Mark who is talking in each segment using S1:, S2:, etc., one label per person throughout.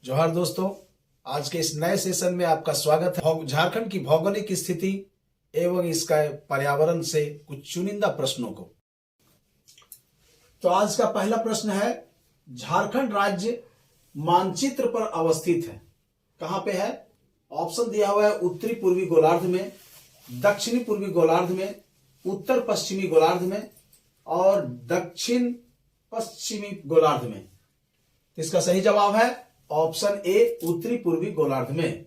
S1: जोहार दोस्तों, आज के इस नए सेशन में आपका स्वागत है। झारखंड की भौगोलिक स्थिति एवं इसका पर्यावरण से कुछ चुनिंदा प्रश्नों को। तो आज का पहला प्रश्न है, झारखंड राज्य मानचित्र पर अवस्थित है, कहां पे है? ऑप्शन दिया हुआ है उत्तरी पूर्वी गोलार्ध में, दक्षिणी पूर्वी गोलार्ध में, उत्तर पश्चिमी गोलार्ध में और दक्षिण पश्चिमी गोलार्ध में। इसका सही जवाब है ऑप्शन ए, उत्तरी पूर्वी गोलार्ध में।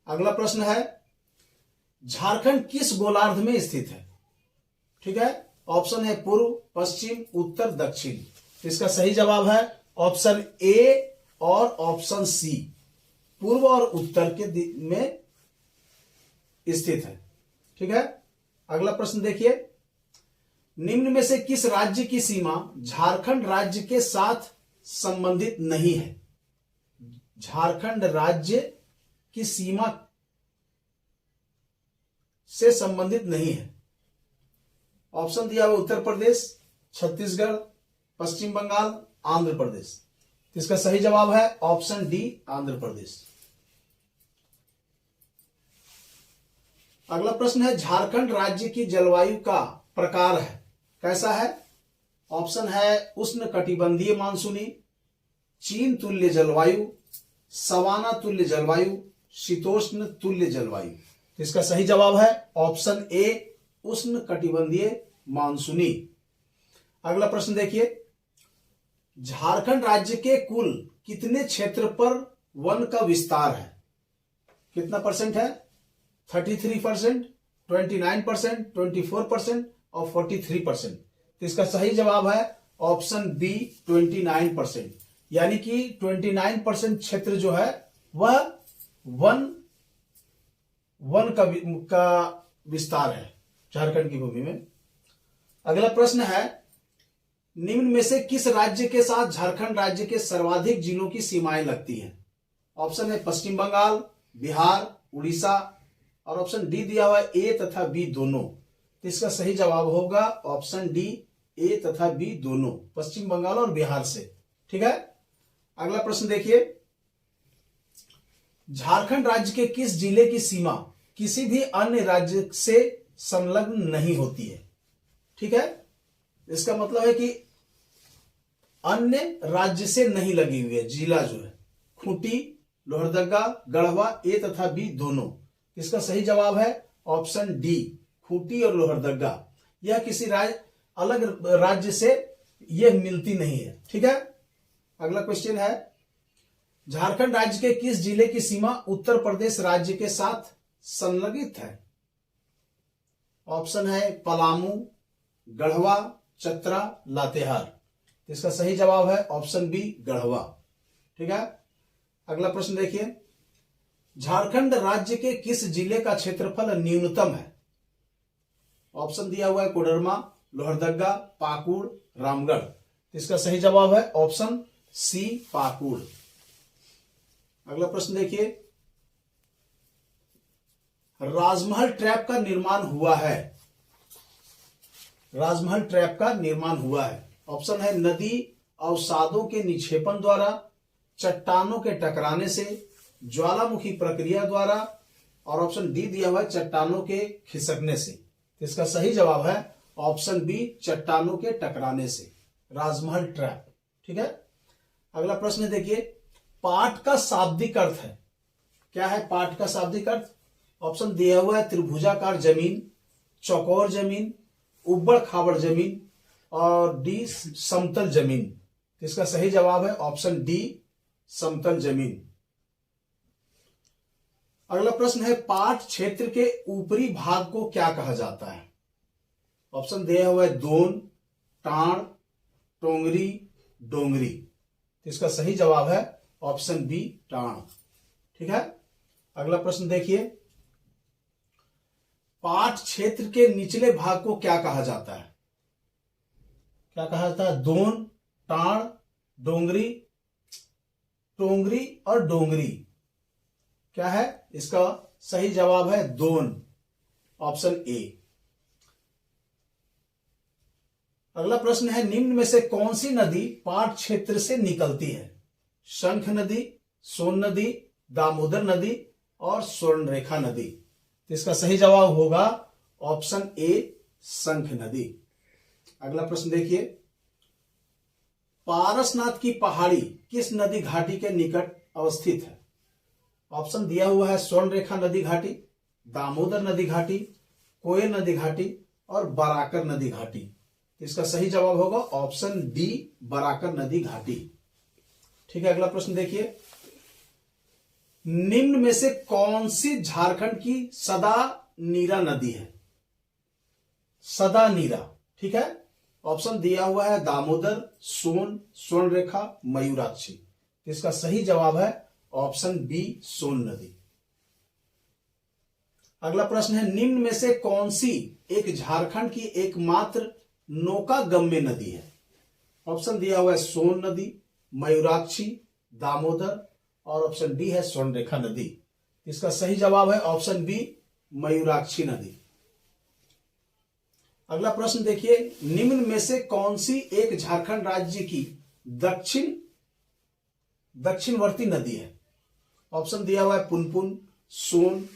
S1: अगला प्रश्न है, झारखंड किस गोलार्ध में स्थित है? ठीक है, ऑप्शन है पूर्व, पश्चिम, उत्तर, दक्षिण। इसका सही जवाब है ऑप्शन ए और ऑप्शन सी, पूर्व और उत्तर के में स्थित है। ठीक है, अगला प्रश्न देखिए, निम्न में से किस राज्य की सीमा झारखंड राज्य के साथ संबंधित नहीं है? झारखंड राज्य की सीमा से संबंधित नहीं है। ऑप्शन दिया हुआ उत्तर प्रदेश, छत्तीसगढ़, पश्चिम बंगाल, आंध्र प्रदेश। इसका सही जवाब है ऑप्शन डी, आंध्र प्रदेश। अगला प्रश्न है, झारखंड राज्य की जलवायु का प्रकार है, कैसा है? ऑप्शन है उष्ण कटिबंधीय मानसूनी, चीन तुल्य जलवायु, सवाना तुल्य जलवायु, शीतोष्ण तुल्य जलवायु। इसका सही जवाब है ऑप्शन ए, उष्ण कटिबंधीय मानसूनी। अगला प्रश्न देखिए, झारखंड राज्य के कुल कितने क्षेत्र पर वन का विस्तार है? कितना परसेंट है? 33%, 29%, 24% और 43%। तो इसका सही जवाब है ऑप्शन बी, 29%। यानी कि 29% क्षेत्र जो है वह वन का विस्तार है झारखंड की भूमि में। अगला प्रश्न है, निम्न में से किस राज्य के साथ झारखंड राज्य के सर्वाधिक जिलों की सीमाएं लगती हैं? ऑप्शन है पश्चिम बंगाल, बिहार, उड़ीसा और ऑप्शन डी दिया हुआ है ए तथा बी दोनों। तो इसका सही जवाब होगा ऑप्शन डी, ए तथा बी दोनों, पश्चिम बंगाल और बिहार से। ठीक है, अगला प्रश्न देखिए, झारखंड राज्य के किस जिले की सीमा किसी भी अन्य राज्य से संलग्न नहीं होती है? ठीक है, इसका मतलब है कि अन्य राज्य से नहीं लगी हुई है। जिला जो है खूंटी, लोहरदगा, गढ़वा, ए तथा बी दोनों। इसका सही जवाब है ऑप्शन डी, खूंटी और लोहरदगा। यह किसी अलग राज्य से यह मिलती नहीं है। ठीक है, अगला क्वेश्चन है, झारखंड राज्य के किस जिले की सीमा उत्तर प्रदेश राज्य के साथ संलग्नित है? ऑप्शन है पलामू, गढ़वा, चतरा, लातेहार। इसका सही जवाब है ऑप्शन बी, गढ़वा। ठीक है, अगला प्रश्न देखिए, झारखंड राज्य के किस जिले का क्षेत्रफल न्यूनतम है? ऑप्शन दिया हुआ है कोडरमा, लोहरदगा, पाकुड़, रामगढ़। इसका सही जवाब है ऑप्शन सी, पाकुड़। अगला प्रश्न देखिए, राजमहल ट्रैप का निर्माण हुआ है। राजमहल ट्रैप का निर्माण हुआ है। ऑप्शन है नदी अवसादों के निक्षेपण द्वारा, चट्टानों के टकराने से, ज्वालामुखी प्रक्रिया द्वारा और ऑप्शन डी दिया हुआ है चट्टानों के खिसकने से। इसका सही जवाब है ऑप्शन बी, चट्टानों के टकराने से, राजमहल ट्रैप। ठीक है, अगला प्रश्न देखिए, पाट का शाब्दिक अर्थ है, क्या है पाट का शाब्दिक अर्थ? ऑप्शन दिया हुआ है त्रिभुजाकार जमीन, चौकोर जमीन, उबड़ खाबड़ जमीन और डी समतल जमीन। इसका सही जवाब है ऑप्शन डी, समतल जमीन। अगला प्रश्न है, पाट क्षेत्र के ऊपरी भाग को क्या कहा जाता है? ऑप्शन दिया हुआ है दोन, टाण, टोंगरी, डोंगरी। इसका सही जवाब है ऑप्शन बी, टाण। ठीक है, अगला प्रश्न देखिए, पाट क्षेत्र के निचले भाग को क्या कहा जाता है? क्या कहा जाता है? दोन, टाण, डोंगरी, टोंगरी और डोंगरी। क्या है? इसका सही जवाब है दोन, ऑप्शन ए। अगला प्रश्न है, निम्न में से कौन सी नदी पाट क्षेत्र से निकलती है? शंख नदी, सोन नदी, दामोदर नदी और स्वर्णरेखा नदी। तो इसका सही जवाब होगा ऑप्शन ए, शंख नदी। अगला प्रश्न देखिए, पारसनाथ की पहाड़ी किस नदी घाटी के निकट अवस्थित है? ऑप्शन दिया हुआ है स्वर्णरेखा नदी घाटी, दामोदर नदी घाटी, कोयल नदी घाटी और बराकर नदी घाटी। इसका सही जवाब होगा ऑप्शन डी, बराकर नदी घाटी। ठीक है, अगला प्रश्न देखिए, निम्न में से कौन सी झारखंड की सदा नीरा नदी है? सदा नीरा, ठीक है। ऑप्शन दिया हुआ है दामोदर, सोन, स्वर्णरेखा, मयूराक्षी। इसका सही जवाब है ऑप्शन बी, सोन नदी। अगला प्रश्न है, निम्न में से कौन सी एक झारखंड की एकमात्र नौकागम्य नदी है? ऑप्शन दिया हुआ है सोन नदी, मयूराक्षी, दामोदर और ऑप्शन डी है स्वर्णरेखा नदी। इसका सही जवाब है ऑप्शन बी, मयूराक्षी नदी। अगला प्रश्न देखिए, निम्न में से कौन सी एक झारखंड राज्य की दक्षिणवर्ती नदी है? ऑप्शन दिया हुआ है पुनपुन, सोन,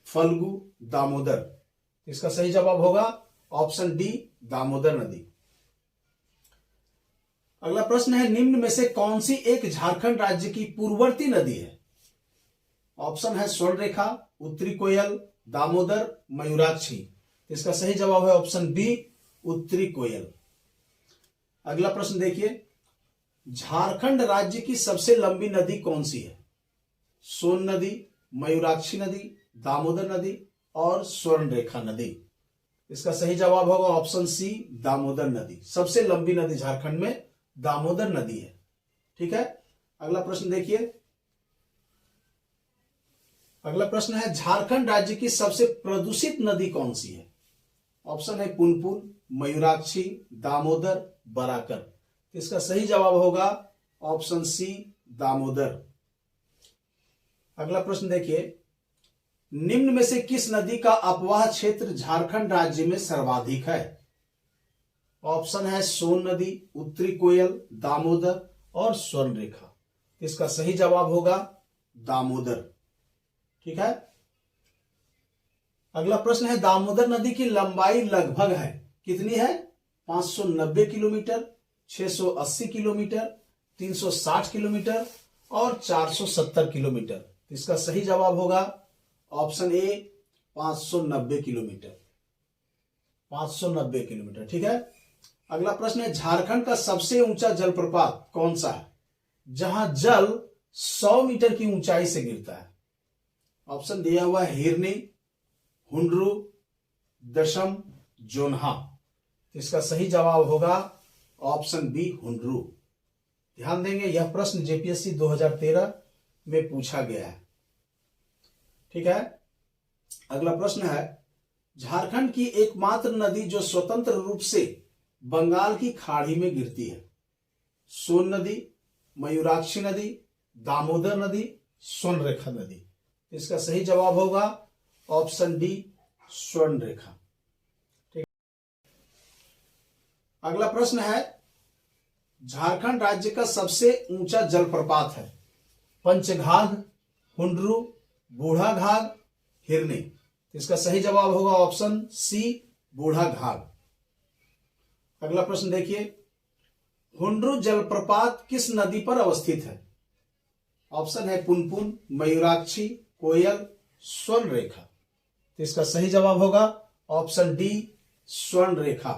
S1: फल्गु, दामोदर। इसका सही जवाब होगा ऑप्शन डी, दामोदर नदी। अगला प्रश्न है, निम्न में से कौन सी एक झारखंड राज्य की पूर्ववर्ती नदी है? ऑप्शन है स्वर्णरेखा, उत्तरी कोयल, दामोदर, मयूराक्षी। इसका सही जवाब है ऑप्शन बी, उत्तरी कोयल। अगला प्रश्न देखिए, झारखंड राज्य की सबसे लंबी नदी कौन सी है? सोन नदी, मयूराक्षी नदी, दामोदर नदी और स्वर्णरेखा नदी। इसका सही जवाब होगा ऑप्शन सी, दामोदर नदी। सबसे लंबी नदी झारखंड में दामोदर नदी है। ठीक है, अगला प्रश्न देखिए, अगला प्रश्न है, झारखंड राज्य की सबसे प्रदूषित नदी कौन सी है? ऑप्शन है पुनपुन, मयूराक्षी, दामोदर, बराकर। इसका सही जवाब होगा ऑप्शन सी, दामोदर। अगला प्रश्न देखिए, निम्न में से किस नदी का अपवाह क्षेत्र झारखंड राज्य में सर्वाधिक है? ऑप्शन है सोन नदी, उत्तरी कोयल, दामोदर और स्वर्णरेखा। इसका सही जवाब होगा दामोदर। ठीक है, अगला प्रश्न है, दामोदर नदी की लंबाई लगभग है कितनी है? 590 किलोमीटर, 680 किलोमीटर, 360 किलोमीटर और 470 किलोमीटर। इसका सही जवाब होगा ऑप्शन ए, 590 किलोमीटर। 590 किलोमीटर। ठीक है, अगला प्रश्न है, झारखंड का सबसे ऊंचा जलप्रपात कौन सा है जहां जल 100 मीटर की ऊंचाई से गिरता है? ऑप्शन दिया हुआ है हिरनी, हुंडरू, दशम, जोन्हा। इसका सही जवाब होगा ऑप्शन बी, हुंडरू। ध्यान देंगे, यह प्रश्न जेपीएससी 2013 में पूछा गया है। ठीक है, अगला प्रश्न है, झारखंड की एकमात्र नदी जो स्वतंत्र रूप से बंगाल की खाड़ी में गिरती है? सोन नदी, मयूराक्षी नदी, दामोदर नदी, स्वर्णरेखा नदी। इसका सही जवाब होगा ऑप्शन डी, स्वर्णरेखा। ठीक, अगला प्रश्न है, झारखंड राज्य का सबसे ऊंचा जलप्रपात है? पंचघाघ, हुंडरू, बूढ़ा घाघ, हिरनी। इसका सही जवाब होगा ऑप्शन सी, बूढ़ा घाघ। अगला प्रश्न देखिए, हुंडरू जलप्रपात किस नदी पर अवस्थित है? ऑप्शन है पुनपुन, मयूराक्षी, कोयल, स्वर्णरेखा। इसका सही जवाब होगा ऑप्शन डी, स्वर्णरेखा।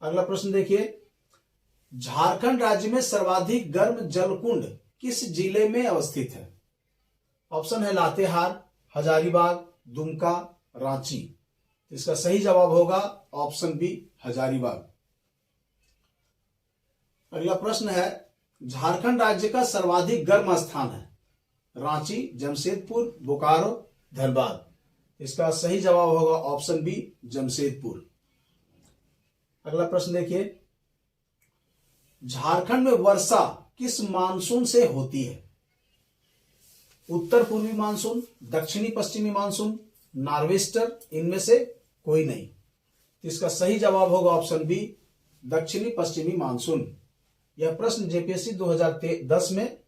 S1: अगला प्रश्न देखिए, झारखंड राज्य में सर्वाधिक गर्म जलकुंड किस जिले में अवस्थित है? ऑप्शन है लातेहार, हजारीबाग, दुमका, रांची। इसका सही जवाब होगा ऑप्शन बी, हजारीबाग। अगला प्रश्न है, झारखंड राज्य का सर्वाधिक गर्म स्थान है? रांची, जमशेदपुर, बोकारो, धनबाद। इसका सही जवाब होगा ऑप्शन बी, जमशेदपुर। अगला प्रश्न देखिए, झारखंड में वर्षा किस मानसून से होती है? उत्तर पूर्वी मानसून, दक्षिणी पश्चिमी मानसून, नॉर्वेस्टर, इनमें से कोई नहीं। इसका सही जवाब होगा ऑप्शन बी, दक्षिणी पश्चिमी मानसून। यह प्रश्न जेपीएससी 2010 में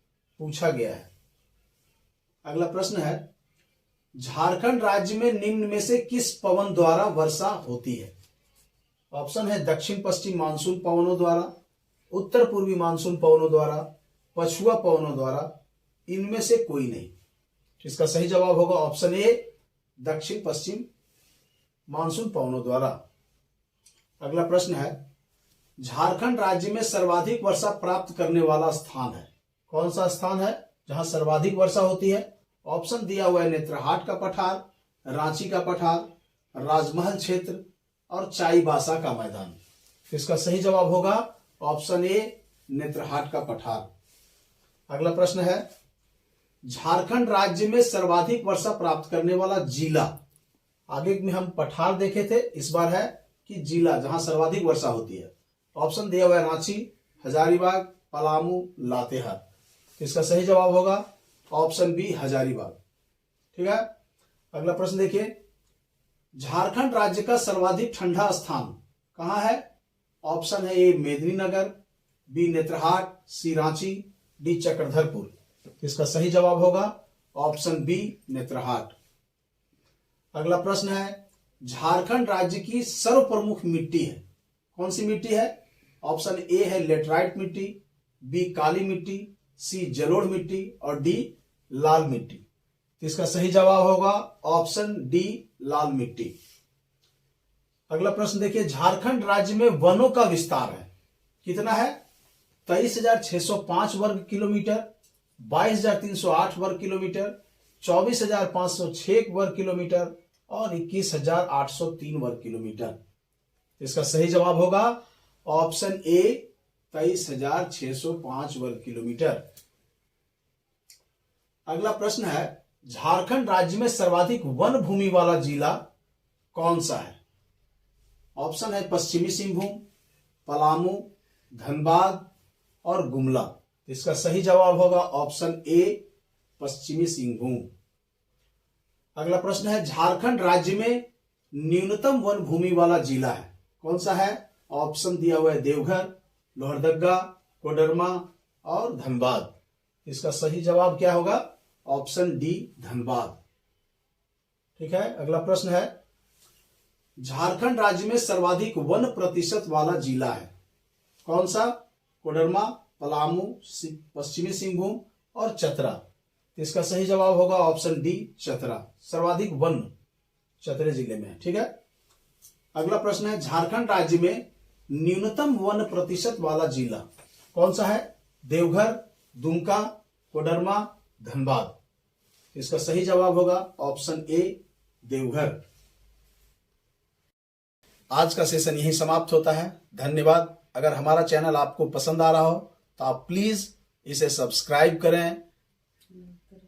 S1: पूछा गया है। अगला प्रश्न है, झारखंड राज्य में निम्न में से किस पवन द्वारा वर्षा होती है? ऑप्शन है दक्षिण पश्चिम मानसून पवनों द्वारा, उत्तर पूर्वी मानसून पवनों द्वारा, पछुआ पवनों द्वारा, इनमें से कोई नहीं। इसका सही जवाब होगा ऑप्शन ए, दक्षिण पश्चिम मानसून पवनों द्वारा। अगला प्रश्न है, झारखंड राज्य में सर्वाधिक वर्षा प्राप्त करने वाला स्थान है। कौन सा स्थान है जहां सर्वाधिक वर्षा होती है? ऑप्शन दिया हुआ है नेत्रहाट का पठार, रांची का पठार, राजमहल क्षेत्र और चाईबासा का मैदान। इसका सही जवाब होगा ऑप्शन ए, नेत्रहाट का पठार। अगला प्रश्न है, झारखंड राज्य में सर्वाधिक वर्षा प्राप्त करने वाला जिला। आगे में हम पठार देखे थे, इस बार है कि जिला जहां सर्वाधिक वर्षा होती है। ऑप्शन दिया हुआ है रांची, हजारीबाग, पलामू, लातेहार। इसका सही जवाब होगा ऑप्शन बी, हजारीबाग। ठीक है। अगला प्रश्न देखिए, झारखंड राज्य का सर्वाधिक ठंडा स्थान कहां है? ऑप्शन है ए, मेदिनीनगर, बी, नेत्रहाट, सी, रांची, डी, चक्रधरपुर। इसका सही जवाब होगा ऑप्शन बी, नेत्रहाट। अगला प्रश्न है, झारखंड राज्य की सर्वप्रमुख मिट्टी है। कौन सी मिट्टी है? ऑप्शन ए है लेटराइट मिट्टी, बी, काली मिट्टी, सी, जलोढ़ मिट्टी और डी, लाल मिट्टी। इसका सही जवाब होगा ऑप्शन डी, लाल मिट्टी। अगला प्रश्न देखिए, झारखंड राज्य में वनों का विस्तार है कितना है? 23,605 वर्ग किलोमीटर, 22,308 वर्ग किलोमीटर, 24,506 वर्ग किलोमीटर और 21,803 वर्ग किलोमीटर। इसका सही जवाब होगा ऑप्शन ए, 23,605 वर्ग किलोमीटर। अगला प्रश्न है, झारखंड राज्य में सर्वाधिक वन भूमि वाला जिला कौन सा है? ऑप्शन है पश्चिमी सिंहभूम, पलामू, धनबाद और गुमला। इसका सही जवाब होगा ऑप्शन ए, पश्चिमी सिंहभूम। अगला प्रश्न है, झारखंड राज्य में न्यूनतम वन भूमि वाला जिला है कौन सा है? ऑप्शन दिया हुआ है देवघर, लोहरदगा, कोडरमा और धनबाद। इसका सही जवाब क्या होगा? Option D, Dhanbad. ठीक है। अगला प्रश्न है, झारखंड राज्य में सर्वाधिक वन प्रतिशत वाला जिला है कौन सा? कोडरमा, पलामू, पश्चिमी सिंहभूम और चतरा। इसका सही जवाब होगा ऑप्शन डी, चतरा। सर्वाधिक वन चतरे जिले में है। ठीक है। अगला प्रश्न है, झारखंड राज्य में न्यूनतम वन प्रतिशत वाला जिला कौन सा है? देवघर, दुमका, कोडरमा, धनबाद। इसका सही जवाब होगा ऑप्शन ए, देवघर। आज का सेशन यही समाप्त होता है। धन्यवाद। अगर हमारा चैनल आपको पसंद आ रहा हो तो आप प्लीज इसे सब्सक्राइब करें,